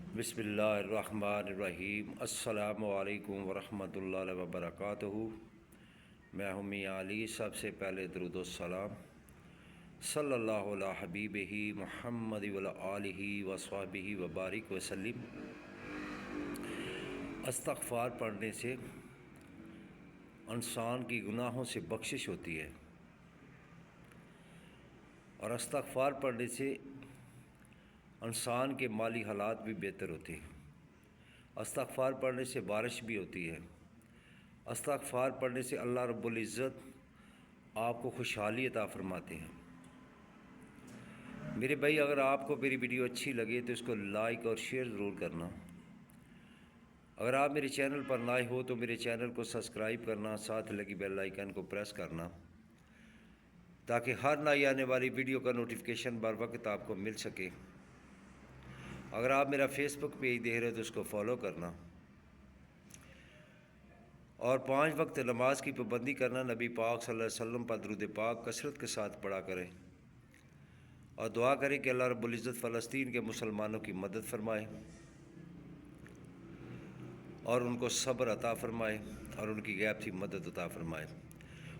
بسم اللہ الرحمن الرحیم۔ السلام علیکم ورحمۃ اللہ وبرکاتہ۔ میں ہوں میاں علی۔ سب سے پہلے درود و سلام صلی اللہ علیہ حبیب ہی محمد وعلی آلہ وصحبہ وبارک وسلم۔ استغفار پڑھنے سے انسان کی گناہوں سے بخشش ہوتی ہے، اور استغفار پڑھنے سے انسان کے مالی حالات بھی بہتر ہوتے ہیں۔ استغفار پڑھنے سے بارش بھی ہوتی ہے۔ استغفار پڑھنے سے اللہ رب العزت آپ کو خوشحالی عطا فرماتے ہیں۔ میرے بھائی، اگر آپ کو میری ویڈیو اچھی لگے تو اس کو لائک اور شیئر ضرور کرنا۔ اگر آپ میرے چینل پر نئے ہو تو میرے چینل کو سبسکرائب کرنا، ساتھ لگی بیل آئیکن کو پریس کرنا، تاکہ ہر نئی آنے والی ویڈیو کا نوٹیفیکیشن بر وقت آپ کو مل سکے۔ اگر آپ میرا فیس بک پیج دیکھ رہے ہو تو اس کو فالو کرنا، اور 5 وقت نماز کی پابندی کرنا۔ نبی پاک صلی اللہ علیہ وسلم پر درود پاک کثرت کے ساتھ پڑھا کریں، اور دعا کریں کہ اللہ رب العزت فلسطین کے مسلمانوں کی مدد فرمائے اور ان کو صبر عطا فرمائے اور ان کی غیب سے مدد عطا فرمائے۔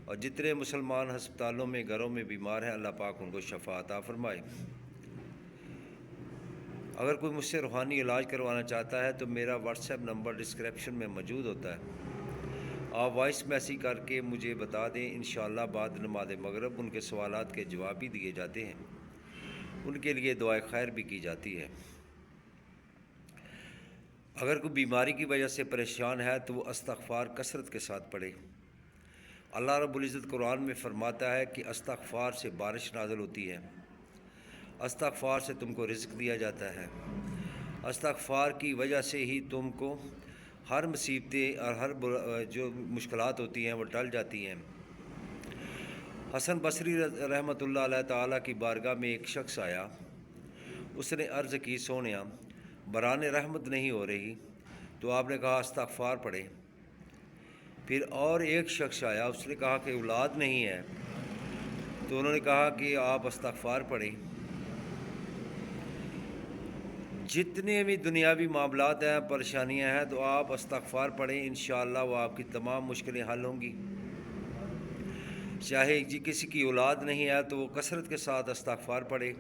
اور جتنے مسلمان ہسپتالوں میں، گھروں میں بیمار ہیں، اللہ پاک ان کو شفا عطا فرمائے۔ اگر کوئی مجھ سے روحانی علاج کروانا چاہتا ہے تو میرا واٹس ایپ نمبر ڈسکرپشن میں موجود ہوتا ہے۔ آپ وائس میسیج کر کے مجھے بتا دیں، انشاءاللہ بعد نماز مغرب ان کے سوالات کے جواب بھی دیے جاتے ہیں، ان کے لیے دعائے خیر بھی کی جاتی ہے۔ اگر کوئی بیماری کی وجہ سے پریشان ہے تو وہ استغفار کثرت کے ساتھ پڑھے۔ اللہ رب العزت قرآن میں فرماتا ہے کہ استغفار سے بارش نازل ہوتی ہے، استغفار سے تم کو رزق دیا جاتا ہے، استغفار کی وجہ سے ہی تم کو ہر مصیبتیں اور ہر جو مشکلات ہوتی ہیں وہ ٹل جاتی ہیں۔ حسن بصری رحمۃ اللہ علیہ تعالیٰ کی بارگاہ میں ایک شخص آیا، اس نے عرض کی، سونیا بران رحمت نہیں ہو رہی، تو آپ نے کہا استغفار پڑھیں۔ پھر اور ایک شخص آیا، اس نے کہا کہ اولاد نہیں ہے، تو انہوں نے کہا کہ آپ استغفار پڑھیں۔ جتنے بھی دنیاوی معاملات ہیں، پریشانیاں ہیں، تو آپ استغفار پڑھیں، انشاءاللہ وہ آپ کی تمام مشکلیں حل ہوں گی۔ چاہے کسی کی اولاد نہیں ہے تو وہ کثرت کے ساتھ استغفار پڑھے،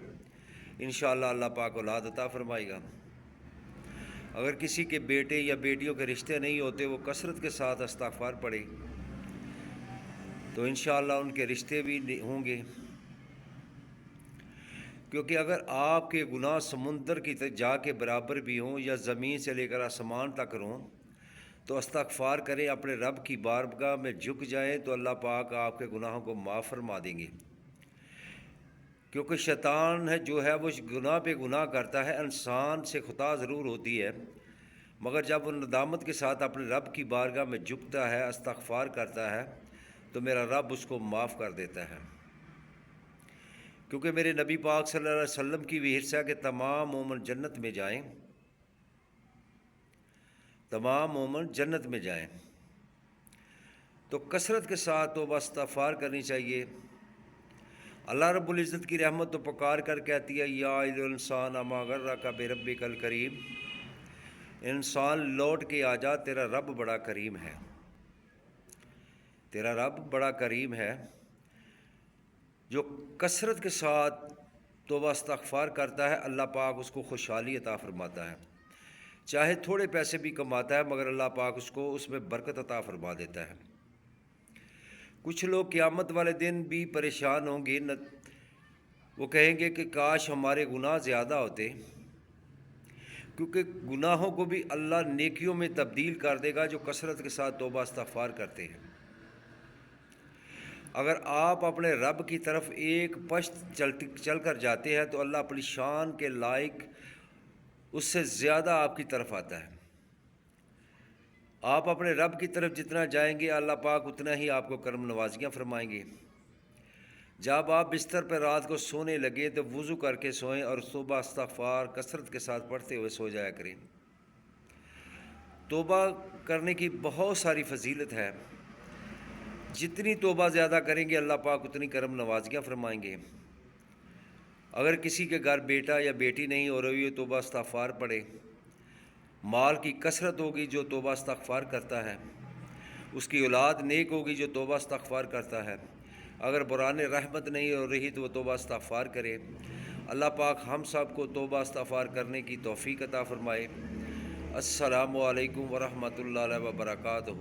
انشاءاللہ اللہ پاک اولاد عطا فرمائے گا۔ اگر کسی کے بیٹے یا بیٹیوں کے رشتے نہیں ہوتے، وہ کثرت کے ساتھ استغفار پڑھے تو انشاءاللہ ان کے رشتے بھی ہوں گے۔ کیونکہ اگر آپ کے گناہ سمندر کی جا کے برابر بھی ہوں یا زمین سے لے کر آسمان تک ہوں، تو استغفار کریں، اپنے رب کی بارگاہ میں جھک جائیں تو اللہ پاک آپ کے گناہوں کو معاف فرما دیں گے۔ کیونکہ شیطان ہے جو ہے وہ گناہ پہ گناہ کرتا ہے، انسان سے خطا ضرور ہوتی ہے، مگر جب وہ ندامت کے ساتھ اپنے رب کی بارگاہ میں جھکتا ہے، استغفار کرتا ہے، تو میرا رب اس کو معاف کر دیتا ہے۔ کیونکہ میرے نبی پاک صلی اللہ علیہ وسلم کی بھی حرص ہے کہ تمام مومن جنت میں جائیں، تمام مومن جنت میں جائیں۔ تو کثرت کے ساتھ توبہ استغفار کرنی چاہیے۔ اللہ رب العزت کی رحمت تو پکار کر کہتی ہے، یا ایھا الانسان ما غرک بربک الکریم، انسان لوٹ کے آ جا، تیرا رب بڑا کریم ہے، تیرا رب بڑا کریم ہے۔ جو کثرت کے ساتھ توبہ استغفار کرتا ہے، اللہ پاک اس کو خوشحالی عطا فرماتا ہے۔ چاہے تھوڑے پیسے بھی کماتا ہے، مگر اللہ پاک اس کو اس میں برکت عطا فرما دیتا ہے۔ کچھ لوگ قیامت والے دن بھی پریشان ہوں گے، وہ کہیں گے کہ کاش ہمارے گناہ زیادہ ہوتے، کیونکہ گناہوں کو بھی اللہ نیکیوں میں تبدیل کر دے گا جو کثرت کے ساتھ توبہ استغفار کرتے ہیں۔ اگر آپ اپنے رب کی طرف ایک پشت چل کر جاتے ہیں تو اللہ اپنی شان کے لائق اس سے زیادہ آپ کی طرف آتا ہے۔ آپ اپنے رب کی طرف جتنا جائیں گے، اللہ پاک اتنا ہی آپ کو کرم نوازیاں فرمائیں گے۔ جب آپ بستر پر رات کو سونے لگے تو وضو کر کے سوئیں اور توبہ استغفار کثرت کے ساتھ پڑھتے ہوئے سو جایا کریں۔ توبہ کرنے کی بہت ساری فضیلت ہے، جتنی توبہ زیادہ کریں گے اللہ پاک اتنی کرم نوازیاں فرمائیں گے۔ اگر کسی کے گھر بیٹا یا بیٹی نہیں ہو رہی ہے، توبہ استغفار پڑھے، مال کی کثرت ہوگی جو توبہ استغفار کرتا ہے، اس کی اولاد نیک ہوگی جو توبہ استغفار کرتا ہے۔ اگر بران رحمت نہیں ہو رہی تو وہ توبہ استغفار کرے۔ اللہ پاک ہم سب کو توبہ استغفار کرنے کی توفیق عطا فرمائے۔ السلام علیکم ورحمۃ اللہ وبرکاتہ۔